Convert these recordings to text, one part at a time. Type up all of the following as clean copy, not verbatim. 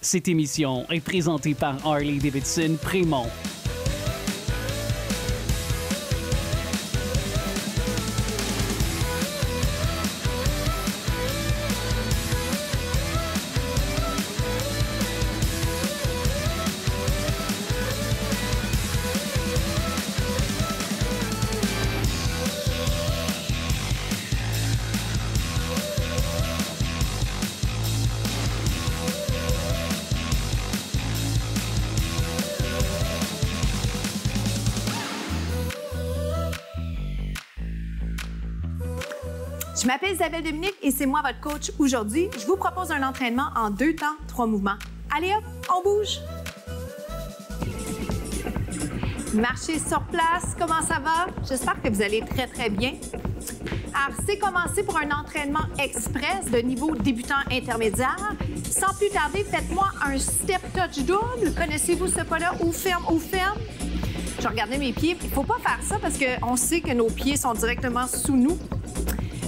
Cette émission est présentée par Harley-Davidson Prémont. Je m'appelle Isabelle Dominique et c'est moi votre coach aujourd'hui. Je vous propose un entraînement en 2 temps, 3 mouvements. Allez hop, on bouge! Marchez sur place, comment ça va? J'espère que vous allez très, très bien. Alors, c'est commencé pour un entraînement express de niveau débutant intermédiaire. Sans plus tarder, faites-moi un step touch double. Connaissez-vous ce pas-là? Ou ferme, ou ferme. Je regardais mes pieds. Il ne faut pas faire ça parce qu'on sait que nos pieds sont directement sous nous.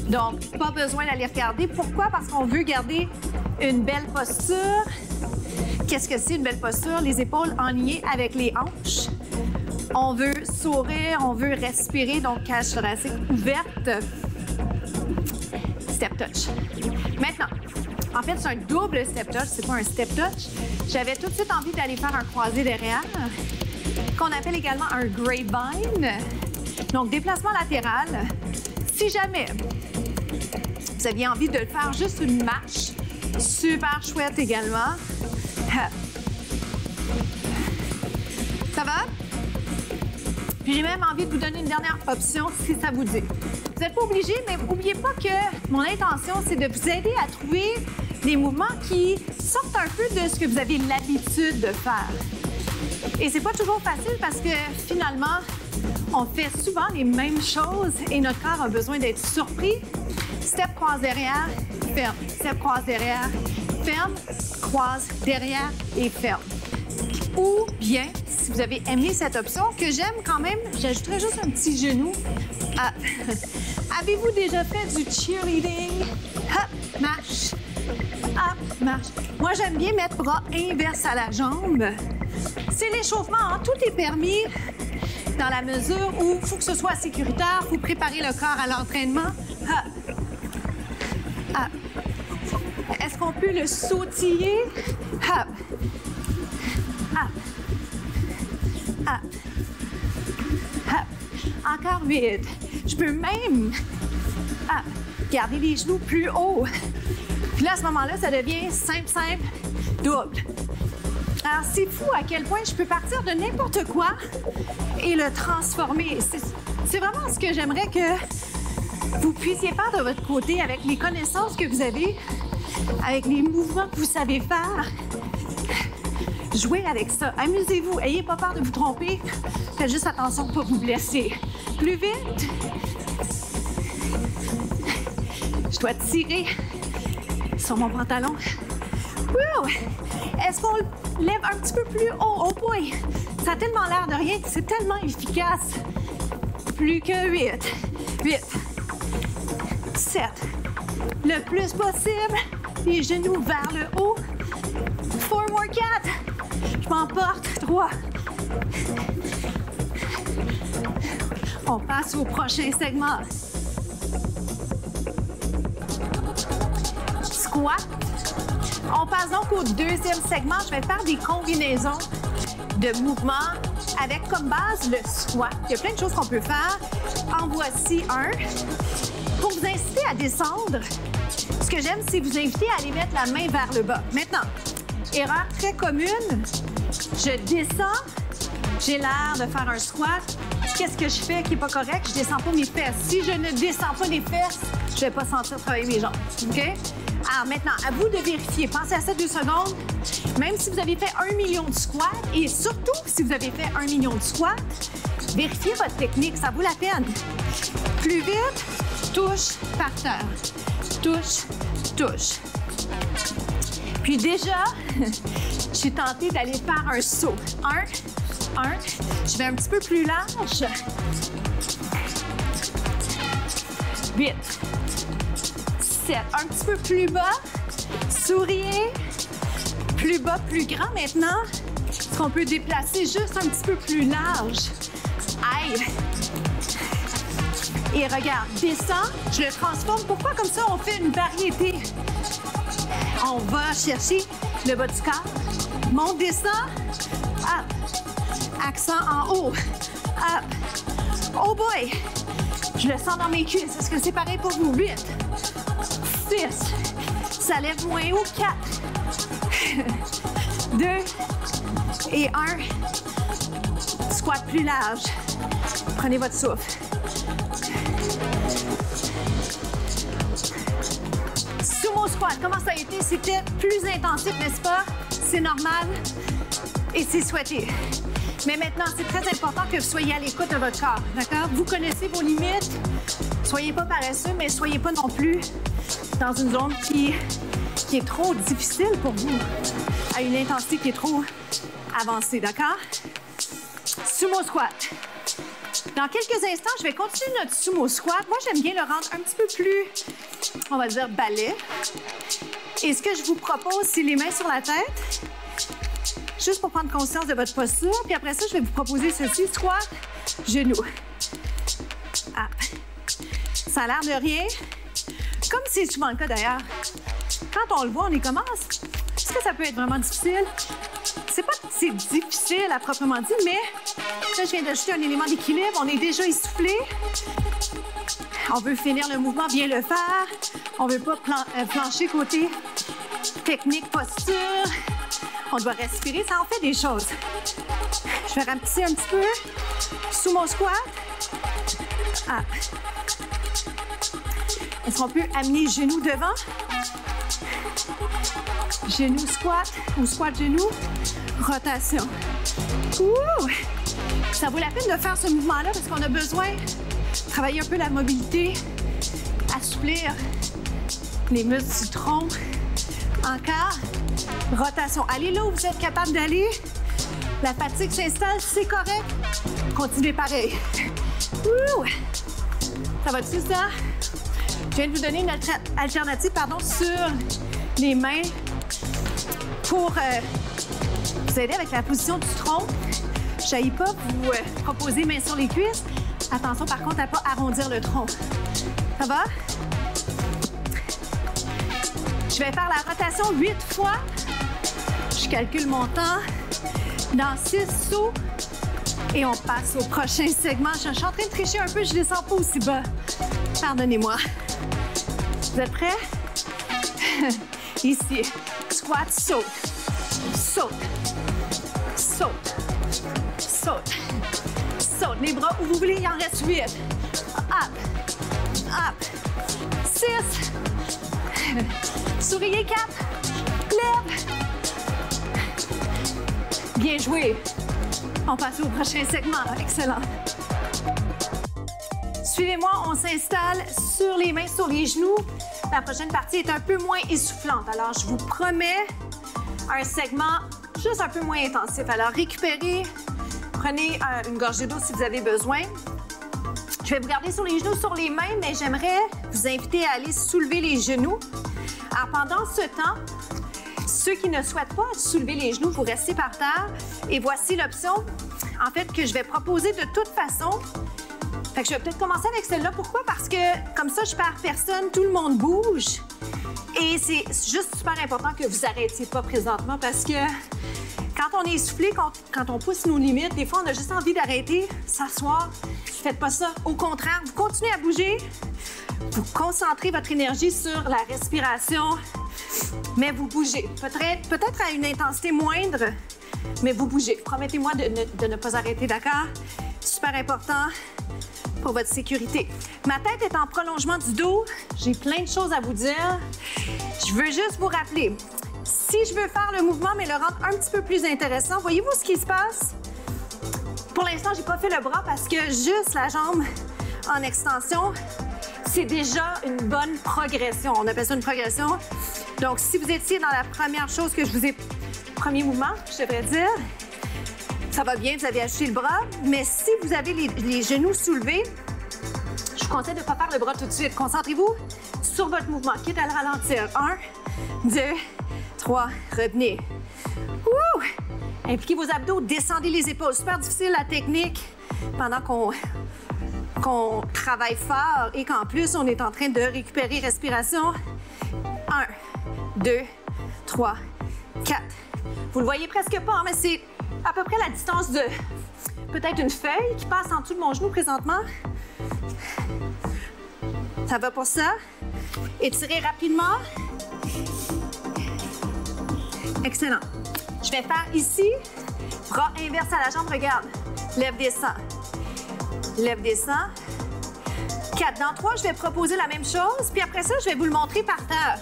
Donc, pas besoin d'aller regarder. Pourquoi? Parce qu'on veut garder une belle posture. Qu'est-ce que c'est une belle posture? Les épaules alignées avec les hanches. On veut sourire, on veut respirer, donc cage thoracique ouverte. Step touch. Maintenant, en fait, c'est un double step touch, c'est pas un step touch. J'avais tout de suite envie d'aller faire un croisé derrière, qu'on appelle également un grapevine. Donc, déplacement latéral. Si jamais vous aviez envie de faire juste une marche, super chouette également. Ça va? Puis j'ai même envie de vous donner une dernière option si ça vous dit. Vous n'êtes pas obligé, mais n'oubliez pas que mon intention, c'est de vous aider à trouver des mouvements qui sortent un peu de ce que vous avez l'habitude de faire. Et c'est pas toujours facile parce que finalement, on fait souvent les mêmes choses et notre corps a besoin d'être surpris. Step, croise derrière, ferme. Step, croise derrière, ferme. Croise derrière et ferme. Ou bien, si vous avez aimé cette option, que j'aime quand même, j'ajouterais juste un petit genou. Ah. Avez-vous déjà fait du cheerleading? Hop, marche. Hop, marche. Moi, j'aime bien mettre bras inverse à la jambe. C'est l'échauffement, hein? Tout est permis dans la mesure où il faut que ce soit sécuritaire, il faut préparer le corps à l'entraînement. Hop. Hop. Est-ce qu'on peut le sautiller? Hop. Hop. Hop. Hop. Encore 8. Je peux même garder les genoux plus haut. Puis là, à ce moment-là, ça devient simple, simple, double. Alors, c'est fou à quel point je peux partir de n'importe quoi et le transformer. C'est vraiment ce que j'aimerais que vous puissiez faire de votre côté avec les connaissances que vous avez, avec les mouvements que vous savez faire. Jouez avec ça. Amusez-vous. Ayez pas peur de vous tromper. Faites juste attention pour ne pas vous blesser. Plus vite. Je dois tirer sur mon pantalon. Wouh! Est-ce qu'on lève un petit peu plus haut? Oh boy! Ça a tellement l'air de rien. C'est tellement efficace. Plus que 8. 8. 7. Le plus possible. Les genoux vers le haut. 4 more 4. Je m'emporte. 3. On passe au prochain segment. Squat. On passe donc au deuxième segment. Je vais faire des combinaisons de mouvements avec comme base le squat. Il y a plein de choses qu'on peut faire. En voici un. Pour vous inciter à descendre, ce que j'aime, c'est vous inviter à aller mettre la main vers le bas. Maintenant, erreur très commune. Je descends. J'ai l'air de faire un squat. Qu'est-ce que je fais qui n'est pas correct? Je ne descends pas mes fesses. Si je ne descends pas les fesses, je ne vais pas sentir travailler mes jambes. OK? Alors maintenant, à vous de vérifier. Pensez à ça 2 secondes. Même si vous avez fait 1 million de squats et surtout si vous avez fait 1 million de squats, vérifiez votre technique. Ça vaut la peine. Plus vite, touche par terre. Touche, touche. Puis déjà, je suis tentée d'aller faire un saut. 1. Je vais un petit peu plus large. 8. 7. Un petit peu plus bas. Souriez. Plus bas, plus grand maintenant. Est-ce qu'on peut déplacer juste un petit peu plus large? Aïe! Et regarde, descend, je le transforme. Pourquoi comme ça, on fait une variété? On va chercher le bas du corps. Monte, descend. Up. Accent en haut. Up. Oh boy! Je le sens dans mes cuisses. Est-ce que c'est pareil pour vous? 8, 6. Ça lève moins haut. 4, 2 et 1. Squat plus large. Prenez votre souffle. Sumo squat, comment ça a été? C'était plus intensif, n'est-ce pas? C'est normal et c'est souhaité. Mais maintenant, c'est très important que vous soyez à l'écoute de votre corps, d'accord? Vous connaissez vos limites. Soyez pas paresseux, mais soyez pas non plus dans une zone qui est trop difficile pour vous, à une intensité qui est trop avancée, d'accord? Sumo squat. Dans quelques instants, je vais continuer notre sumo squat. Moi, j'aime bien le rendre un petit peu plus, on va dire, balai. Et ce que je vous propose, c'est les mains sur la tête, juste pour prendre conscience de votre posture. Puis après ça, je vais vous proposer ceci, squat, genou. Ah. Ça a l'air de rien, comme c'est souvent le cas d'ailleurs. Quand on le voit, on est comment? Est-ce que ça peut être vraiment difficile? C'est pas que c'est difficile à proprement dit, mais là, je viens d'ajouter un élément d'équilibre. On est déjà essoufflé. On veut finir le mouvement, bien le faire. On veut pas plancher côté technique, posture. On doit respirer, ça en fait des choses. Je vais rapetisser un petit peu. Sumo squat. Ah. Est-ce qu'on peut amener genou devant? Genou squat ou squat genou. Rotation. Ouh! Ça vaut la peine de faire ce mouvement-là parce qu'on a besoin de travailler un peu la mobilité, assouplir les muscles du tronc. Encore. Rotation. Allez là où vous êtes capable d'aller. La fatigue s'installe, c'est correct. Continuez pareil. Ouh! Ça va-tu, ça? Je viens de vous donner une alternative sur les mains pour vous aider avec la position du tronc. Je n'aille pas vous proposer mains sur les cuisses. Attention par contre à ne pas arrondir le tronc. Ça va? Je vais faire la rotation 8 fois. Je calcule mon temps. Dans 6 sauts. Et on passe au prochain segment. Je suis en train de tricher un peu, je ne descends pas aussi bas. Pardonnez-moi. Vous êtes prêts? Ici. Squat, saute. Saute. Saute. Saute. Saute. Les bras où vous voulez, il en reste 8. Up. Up. 6. Souriez 4. Lève. Bien joué. On passe au prochain segment. Excellent. Suivez-moi, on s'installe sur les mains, sur les genoux. La prochaine partie est un peu moins essoufflante. Alors, je vous promets un segment juste un peu moins intensif. Alors, récupérez, prenez une gorgée d'eau si vous avez besoin. Je vais vous garder sur les genoux, sur les mains, mais j'aimerais vous inviter à aller soulever les genoux. Alors, pendant ce temps, ceux qui ne souhaitent pas soulever les genoux, vous restez par terre. Et voici l'option, en fait, que je vais proposer de toute façon. Fait que je vais peut-être commencer avec celle-là. Pourquoi? Parce que comme ça, je perds personne, tout le monde bouge. Et c'est juste super important que vous n'arrêtiez pas présentement parce que quand on est essoufflé, quand on pousse nos limites, des fois, on a juste envie d'arrêter, s'asseoir. Faites pas ça. Au contraire, vous continuez à bouger. Vous concentrez votre énergie sur la respiration, mais vous bougez. Peut-être à une intensité moindre, mais vous bougez. Promettez-moi de ne pas arrêter, d'accord? Super important pour votre sécurité. Ma tête est en prolongement du dos. J'ai plein de choses à vous dire. Je veux juste vous rappeler, si je veux faire le mouvement, mais le rendre un petit peu plus intéressant, voyez-vous ce qui se passe? Pour l'instant, j'ai pas fait le bras parce que juste la jambe en extension, c'est déjà une bonne progression. On appelle ça une progression. Donc, si vous étiez dans la première chose que je vous ai... Premier mouvement, je devrais dire, ça va bien, vous avez ajouté le bras, mais si vous avez les genoux soulevés, je vous conseille de ne pas faire le bras tout de suite. Concentrez-vous sur votre mouvement, quitte à le ralentir. 1, 2, 3, revenez. Wouh! Impliquez vos abdos, descendez les épaules. Super difficile la technique pendant qu'on travaille fort et qu'en plus, on est en train de récupérer respiration. 1, 2, 3, 4. Vous le voyez presque pas, hein, mais c'est à peu près la distance de peut-être une feuille qui passe en dessous de mon genou présentement. Ça va pour ça. Étirez rapidement. Excellent. Je vais faire ici, bras inverse à la jambe, regarde. Lève, descend. Lève, descend. 4. Dans 3, je vais proposer la même chose, puis après ça, je vais vous le montrer par terre.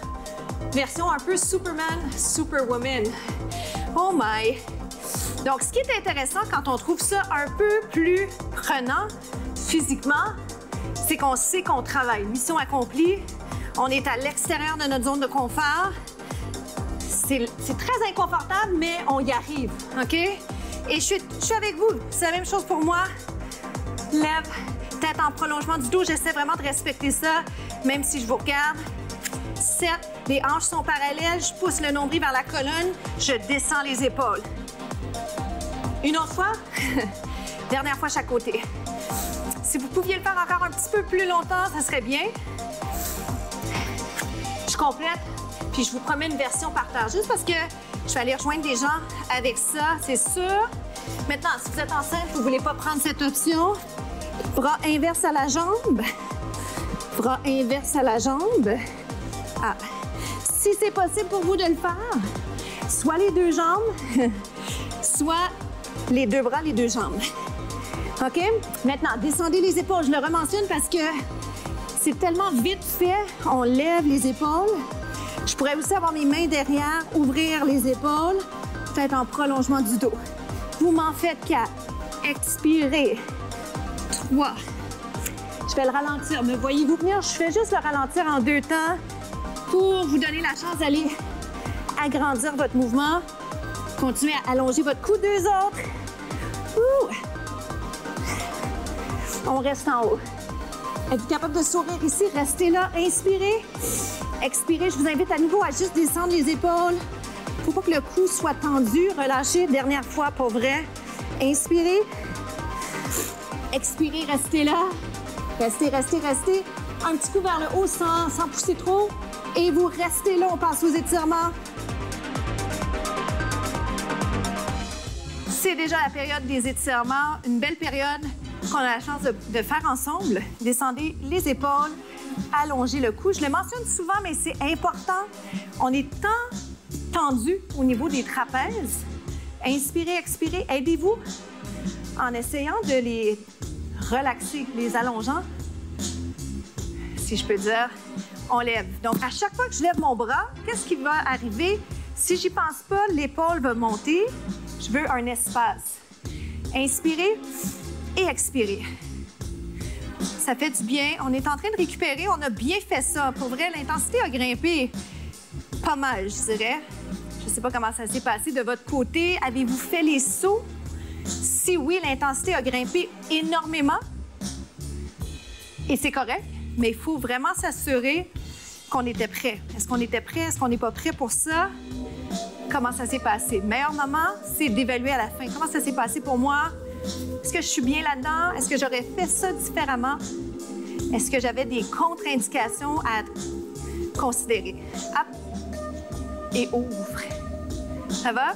Version un peu Superman, Superwoman. Oh my! Donc, ce qui est intéressant quand on trouve ça un peu plus prenant physiquement, c'est qu'on sait qu'on travaille. Mission accomplie, on est à l'extérieur de notre zone de confort. C'est très inconfortable, mais on y arrive, OK? Et je suis avec vous. C'est la même chose pour moi. Lève, tête en prolongement du dos. J'essaie vraiment de respecter ça, même si je vous regarde. 7, les hanches sont parallèles. Je pousse le nombril vers la colonne. Je descends les épaules. Une autre fois. Dernière fois chaque côté. Si vous pouviez le faire encore un petit peu plus longtemps, ça serait bien. Je complète. Puis je vous promets une version par terre, juste parce que je vais aller rejoindre des gens avec ça, c'est sûr. Maintenant, si vous êtes enceinte, vous ne voulez pas prendre cette option, bras inverse à la jambe. Bras inverse à la jambe. Ah. Si c'est possible pour vous de le faire, soit les deux jambes, soit les deux bras, les deux jambes. OK? Maintenant, descendez les épaules. Je le rementionne parce que c'est tellement vite fait. On lève les épaules. Je pourrais aussi avoir mes mains derrière, ouvrir les épaules, peut-être en prolongement du dos. Vous m'en faites 4. Expirez. 3. Je vais le ralentir. Me voyez-vous venir? Je fais juste le ralentir en 2 temps pour vous donner la chance d'aller agrandir votre mouvement. Continuez à allonger votre cou, 2 autres. Ouh. On reste en haut. Êtes-vous capable de sourire ici? Restez là. Inspirez. Expirez. Je vous invite à nouveau à juste descendre les épaules. Il ne faut pas que le cou soit tendu. Relâchez. Dernière fois pour vrai. Inspirez. Expirez. Restez là. Restez, restez, restez. Un petit coup vers le haut sans pousser trop. Et vous restez là. On passe aux étirements. C'est déjà la période des étirements. Une belle période qu'on a la chance de faire ensemble. Descendez les épaules, allongez le cou. Je le mentionne souvent, mais c'est important. On est tant tendu au niveau des trapèzes. Inspirez, expirez. Aidez-vous en essayant de les relaxer, les allongeant. Si je peux dire, on lève. Donc, à chaque fois que je lève mon bras, qu'est-ce qui va arriver? Si j'y pense pas, l'épaule va monter. Je veux un espace. Inspirez. Et expirez. Ça fait du bien. On est en train de récupérer. On a bien fait ça. Pour vrai, l'intensité a grimpé pas mal, je dirais. Je ne sais pas comment ça s'est passé de votre côté. Avez-vous fait les sauts? Si oui, l'intensité a grimpé énormément. Et c'est correct, mais il faut vraiment s'assurer qu'on était prêt. Est-ce qu'on était prêt? Est-ce qu'on n'est pas prêt pour ça? Comment ça s'est passé? Le meilleur moment, c'est d'évaluer à la fin. Comment ça s'est passé pour moi? Est-ce que je suis bien là-dedans? Est-ce que j'aurais fait ça différemment? Est-ce que j'avais des contre-indications à considérer? Hop! Et ouvre. Ça va?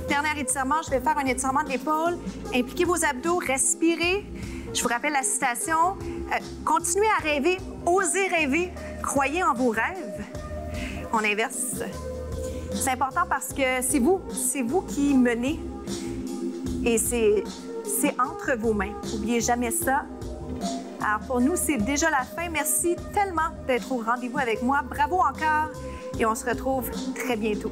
Dernier étirement, je vais faire un étirement de l'épaule. Impliquez vos abdos, respirez. Je vous rappelle la citation. Continuez à rêver, osez rêver, croyez en vos rêves. On inverse. C'est important parce que c'est vous qui menez. Et c'est entre vos mains. N'oubliez jamais ça. Alors, pour nous, c'est déjà la fin. Merci tellement d'être au rendez-vous avec moi. Bravo encore et on se retrouve très bientôt.